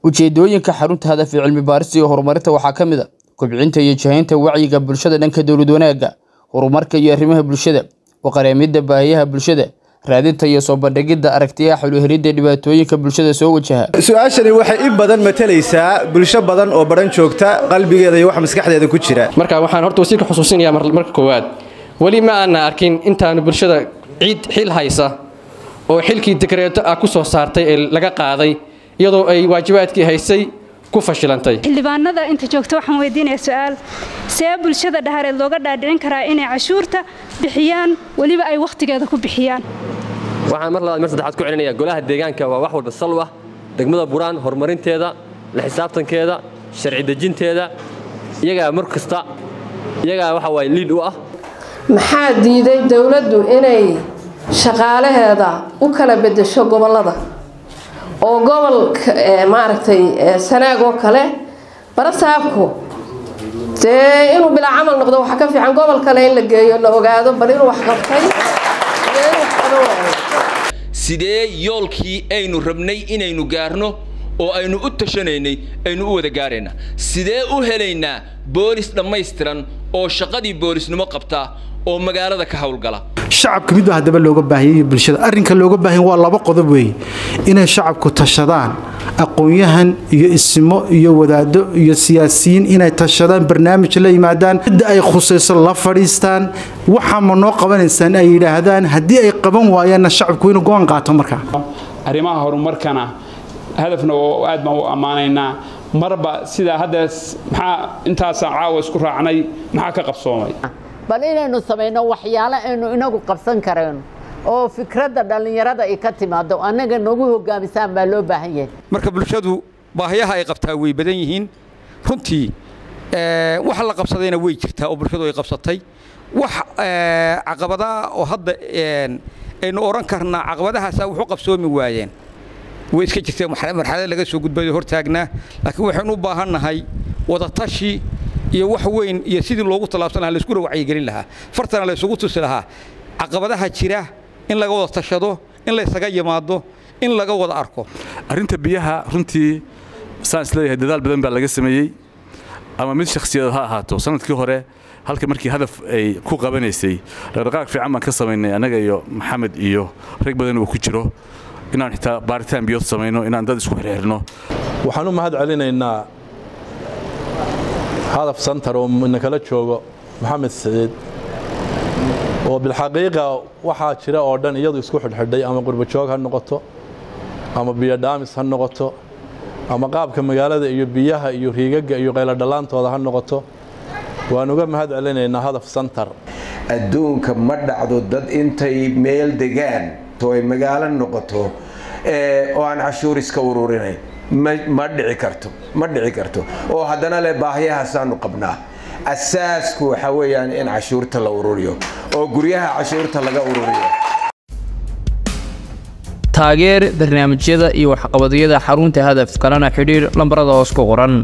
ujeedooyinka xarunta hadaf cilmi baaris iyo horumarinta waxaa ka mid ah kobcinta iyo jahaynta wacyiga bulshada dhanka dawlad wanaagga, horumarka iyo arrimaha bulshada, qareemida baahiyaha bulshada, raadinta iyo soo bandhigida aragtiyaha xal u helidda dhibaatooyinka bulshada soo wajaha. Su'aashani waxay in badan matalaysaa bulsho badan oo baran joogta qalbigeeda iyo wax maskaxdeeda ku jira. Marka waxaan horta wasiirka xusuusinayaa marka koowaad wali ma aan arkin intaan bulshada ciid xil haysa oo xilkii dekreeto ah ku soo saartay ee laga qaaday iyadoo ay waajibaadkii haysay ku fashilantay. xildhibaanada inta joogto waxaan weydiinayaa su'aal see bulshada dhahareed looga dhaadhicin karaa inay cashuurta bixiyaan waliba ay waqtigeeda ku bixiyaan. waxaan mar labaad mar saddexaad ku celinayaa golaha deegaanka waa wax walba salwa degmada buraan horumarinteeda la xisaabtankeeda sharci dejinteeda iyaga mar kasta iyaga waxa way lead u ah. maxaa diiday dawladdu inay shaqaalaheeda u kala bedesho gobolada oo gobol maaragtay sanaag oo kale barasaabku inuu bila camal noqdo waxa ka fiican gobol kale in la geeyo la ogaado bal inuu wax qabtay sidee yoolkii aynu rabnay inaynu gaarno oo aynu u tashanaynay aynu u wada gaarayna sidee u helaynaa boolis dhammaystiran oo shaqadii boolisnimo qabta oo magaalada ka hawlgala. shacabka mid baa hadaba looga baahan bulshada arrinka looga baahan waa laba qodob weey inay shacabku tashadaan aqoonyahan iyo ismo iyo wadaado iyo siyaasiyiin inay tashadaan barnaamij la yimaadaan cid ay khusayso la fadhiistaan waxa ma noo qabanaysan ay yiraahdaan hadii ay qaban waayaan shacabku inuu go'aan qaato marka arrimaha horumarkana hadafna oo aad ma u amaanayna marba sida hadda maxaa intaas caawa isku raacnay maxaa ka qabsoomay bal inaynu sameeyno waxyaalo aynu inagu qabsan kareen oo fikradda dhalinyarada ay ka timaado anaga nagu hogaamisaan baa loo baahan yahay. marka bulshadu baahiyaha ay qabtaa way badan yihiin runtii wax la qabsadayna way jirtaa oo bulshadu ay qabsatay wax caqabadaha oo hadda aynu oran karnaa caqabadahaas wuxuu qabsoomi waayeen way iska jirtay marxalad laga soo gudbay hortaagnaa laakiin waxaan u baahanahay wada tashi iyo wax weyn iyo sidii loogu talaabsan lahaa la isku wacyi gelin lahaa fartana la isugu tusi lahaa caqabadaha jira in laga wada tashado in la isaga yimaado in laga wada arko arinta biyaha runtii saan isleeyahay dadaal badan baa laga sameeyay ama mid shakhsiyad ha ahaato sanadkii hore halka markii hadaf ay ku qabanaysay dhaqdhaqaaq fiican baan ka sameynay anaga iyo maxamed iyo rag badan oo ku jiro inaan xitaa baaritaan biyo sameeyno inaan dad isku xiriirno waxaan u mahad celinaynaa هدف سنتر ومنكلا جوجو محمد سعيد وبالحقيقة واحد شراء أردن يجد يسكح الحدي أما قرب جوج هالنقطة أما بيدامس هالنقطة أما قاب كمجالات يبيها يهيجج يغير دلانت هذا هالنقطة ونقول مهد علينا إن هدف سنتر الدون كمرد عدد أنت ميل دجان توي مجال النقطة وعن عشور سكورورين ما دعي كرتو oo hadana le baahiyaha saanu qabnaa asaasku waxa weeyaan in cashuurta la ururiyo oo guryaha cashuurta laga ururiyo taageer barnaamijyada iyo waxqabadyada xarunta hadaf kalena xiriir lambarada hoos ku qoran.